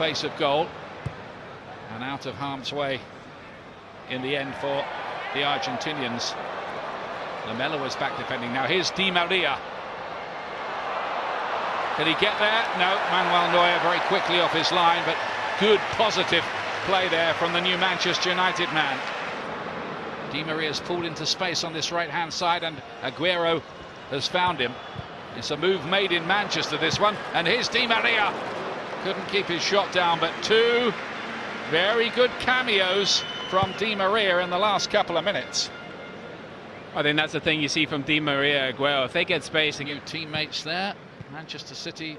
face of goal, and out of harm's way in the end for the Argentinians. Lamela was back defending. Now here's Di Maria. Can he get there? No, Manuel Neuer very quickly off his line, but good positive play there from the new Manchester United man. Di Maria's pulled into space on this right-hand side, and Aguero has found him. It's a move made in Manchester, this one, and here's Di Maria. Couldn't keep his shot down, but two very good cameos from Di Maria in the last couple of minutes. I think that's the thing you see from Di Maria, Aguero. If they get space, New teammates there. Manchester City,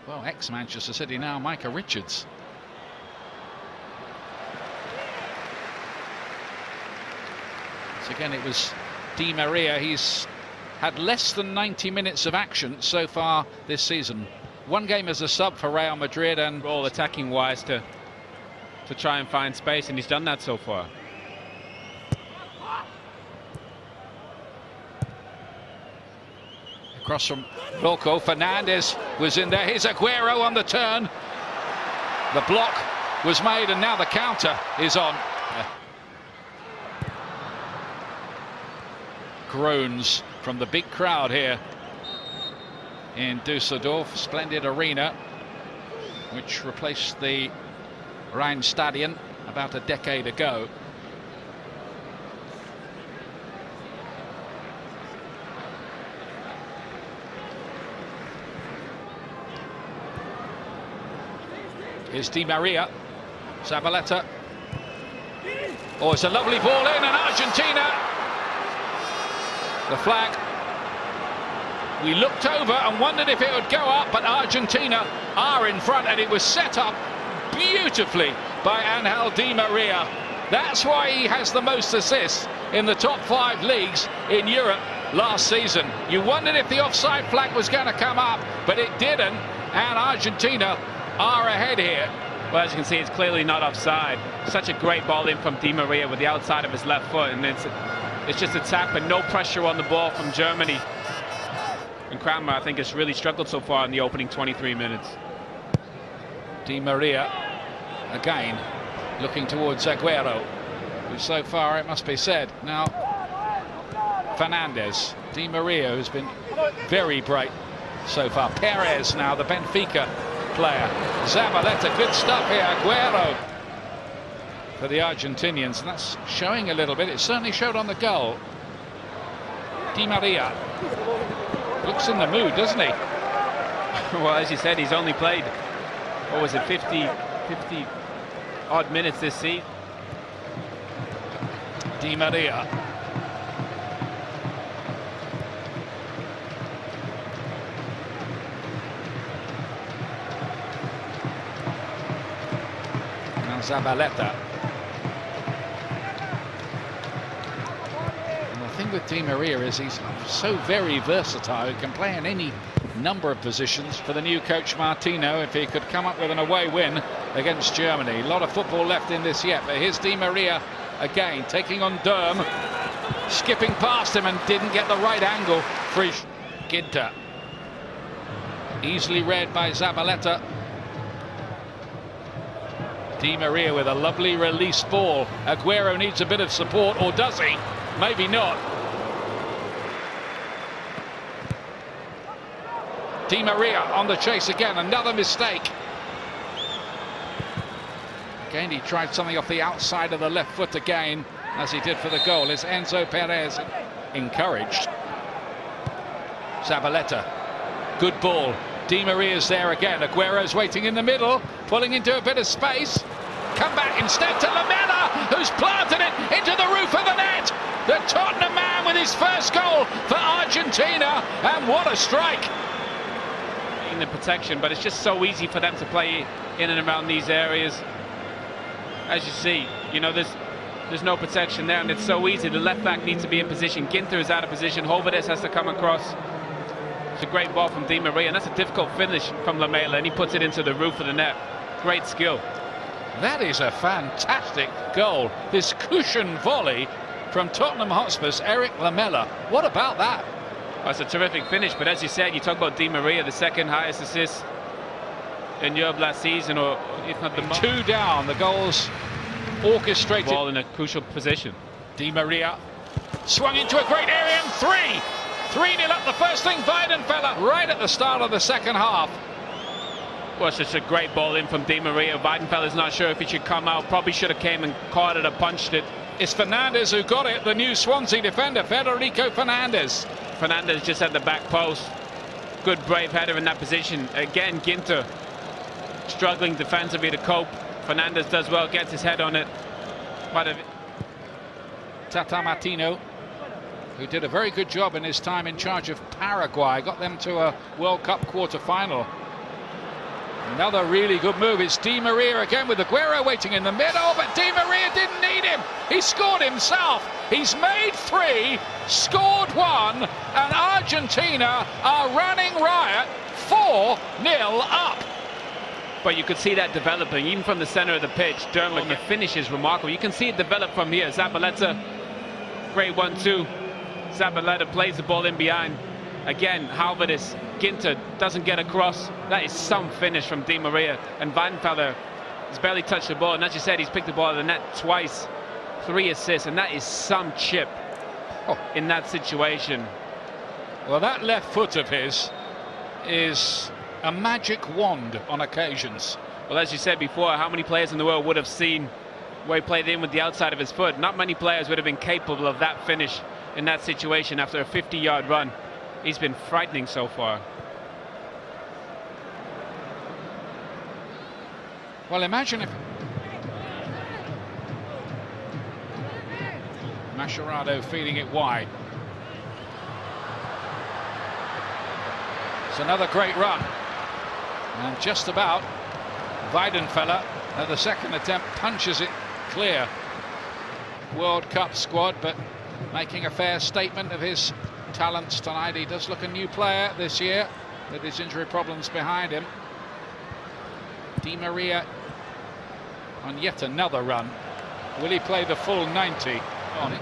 well, ex-Manchester City now, Micah Richards. So again, it was Di Maria. He's had less than 90 minutes of action so far this season. One game as a sub for Real Madrid, and all attacking wise to try and find space, and he's done that so far. Across from Rocco, Fernandez was in there. Here's Aguero on the turn. The block was made, and now the counter is on. Groans from the big crowd here in Düsseldorf. Splendid arena, which replaced the Rheinstadion about a decade ago. Here's Di Maria. Zabaleta. Oh, it's a lovely ball in, and Argentina. The flag. We looked over and wondered if it would go up, but Argentina are in front, and it was set up beautifully by Angel Di Maria. That's why he has the most assists in the top 5 leagues in Europe last season. You wondered if the offside flag was going to come up, but it didn't, and Argentina are ahead here. Well, as you can see, it's clearly not offside. Such a great ball in from Di Maria with the outside of his left foot, and it's just a tap and no pressure on the ball from Germany. And Kramer, I think, has really struggled so far in the opening 23 minutes. Di Maria again looking towards Aguero, who so far, it must be said, now Fernandez. Di Maria, who's been very bright so far. Perez now, the Benfica player. Zabaleta, good stuff here. Aguero for the Argentinians, and that's showing a little bit. It certainly showed on the goal. Di Maria looks in the mood, doesn't he? Well, as you said, he's only played, what was it, 50 odd minutes this season. Di Maria. Now Zabaleta. And the thing with Di Maria is he's so very versatile. He can play in any number of positions. For the new coach Martino, if he could come up with an away win against Germany. A lot of football left in this yet, but here's Di Maria again, taking on Durm, skipping past him and didn't get the right angle. Frisch Ginter. Easily read by Zabaleta. Di Maria with a lovely release ball. Aguero needs a bit of support, or does he? Maybe not. Di Maria on the chase again, another mistake. Again, he tried something off the outside of the left foot again, as he did for the goal. Is Enzo Perez encouraged? Zabaleta, good ball. Di Maria's there again. Aguero's waiting in the middle, pulling into a bit of space. Come back instead to Lamela, who's planted it into the roof of the net. The Tottenham man with his first goal for Argentina, and what a strike. In the protection, but it's just so easy for them to play in and around these areas. As you see, you know, there's no protection there, and it's so easy. The left back needs to be in position. Ginter is out of position. Hovedes has to come across. It's a great ball from Di Maria, and that's a difficult finish from Lamela, and he puts it into the roof of the net. Great skill. That is a fantastic goal. This cushion volley from Tottenham Hotspur's Eric Lamela. What about that? Well, it's a terrific finish, but as you said, you talk about Di Maria, the second highest assist in Europe last season, or if not the most. 2 down, the goals orchestrated. Ball in a crucial position. Di Maria swung into a great area, and 3-0 up the first thing. Weidenfeller right at the start of the second half. Well, it's just a great ball in from Di Maria. Weidenfeller's not sure if he should come out. Probably should have came and caught it or punched it. It's Fernandez who got it, the new Swansea defender, Federico Fernandez. Fernandez just at the back post. Good brave header in that position. Again, Ginter struggling defensively to cope. Fernandez does well, gets his head on it. Tata Martino, who did a very good job in his time in charge of Paraguay, got them to a World Cup quarter-final. Another really good move. It's Di Maria again with Aguero waiting in the middle, but Di Maria didn't need him. He scored himself. He's made 3, scored 1, and Argentina are running riot, 4-0 up. But you could see that developing, even from the center of the pitch. Dermot, the finish is remarkable. You can see it develop from here. Zabaleta, great 1-2. Zabaleta plays the ball in behind. Again, Halverdes, Ginter doesn't get across. That is some finish from Di Maria. And Weidenfeller has barely touched the ball. And as you said, he's picked the ball out of the net twice. 3 assists, and that is some chip in that situation. Well, that left foot of his is a magic wand on occasions. Well, as you said before, how many players in the world would have seen where he played in with the outside of his foot? Not many players would have been capable of that finish in that situation after a 50-yard run. He's been frightening so far. Well, imagine if Mascherano feeding it wide. It's another great run. And just about Weidenfeller at the second attempt punches it clear. World Cup squad, but making a fair statement of his talents tonight. He does look a new player this year with his injury problems behind him. Di Maria on yet another run. Will he play the full 90 on it?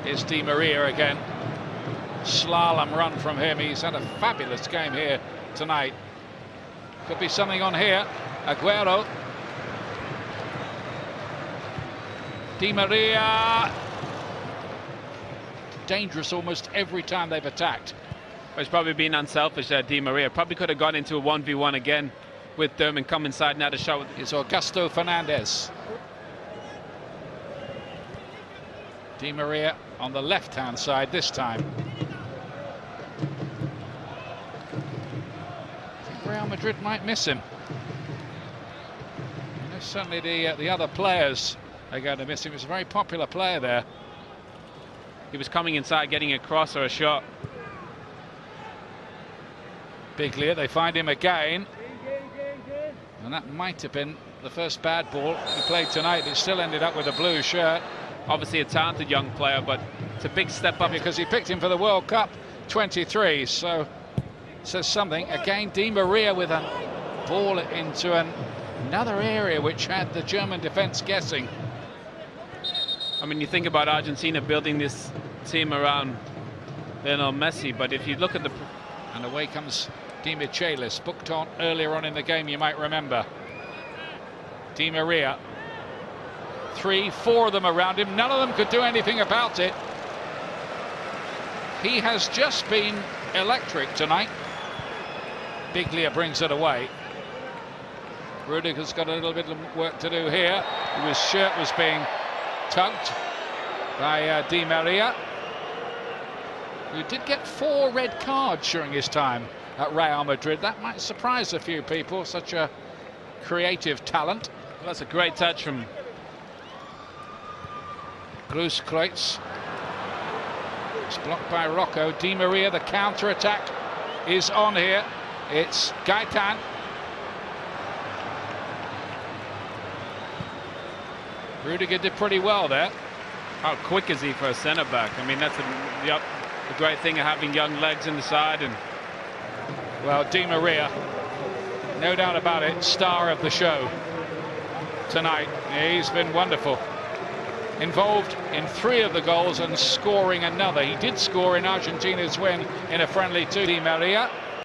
Here's Di Maria again. Slalom run from him. He's had a fabulous game here tonight. Could be something on here. Aguero. Di Maria. Dangerous almost every time they've attacked. He's probably been unselfish there, Di Maria. Probably could have gone into a 1v1 again with Dermot, come inside and had a shot. It's Augusto Fernandez. Di Maria on the left-hand side this time. I think Real Madrid might miss him. You know, certainly the other players are going to miss him. He's a very popular player there. He was coming inside, getting a cross or a shot. Biglia, they find him again. And that might have been the first bad ball he played tonight. It still ended up with a blue shirt. Obviously a talented young player, but it's a big step up. Because he picked him for the World Cup 23, so it says something. Again, Di Maria with a ball into another area which had the German defense guessing. I mean, you think about Argentina building this team around Lionel Messi, but if you look at the... And away comes Di Michelis, booked on earlier on in the game, you might remember. Di Maria. 3, 4 of them around him. None of them could do anything about it. He has just been electric tonight. Biglia brings it away. Rudiger's got a little bit of work to do here. His shirt was being tugged by Di Maria, who did get 4 red cards during his time at Real Madrid. That might surprise a few people, such a creative talent. Well, that's a great touch from Grooskreutz. It's blocked by Rocco. Di Maria, the counter-attack is on here. It's Gaetan. Rudiger did pretty well there. How quick is he for a centre-back? I mean, that's the great thing of having young legs in the side. And well, Di Maria, no doubt about it, star of the show tonight. He's been wonderful. involved in 3 of the goals and scoring another. He did score in Argentina's win in a friendly to Di Maria.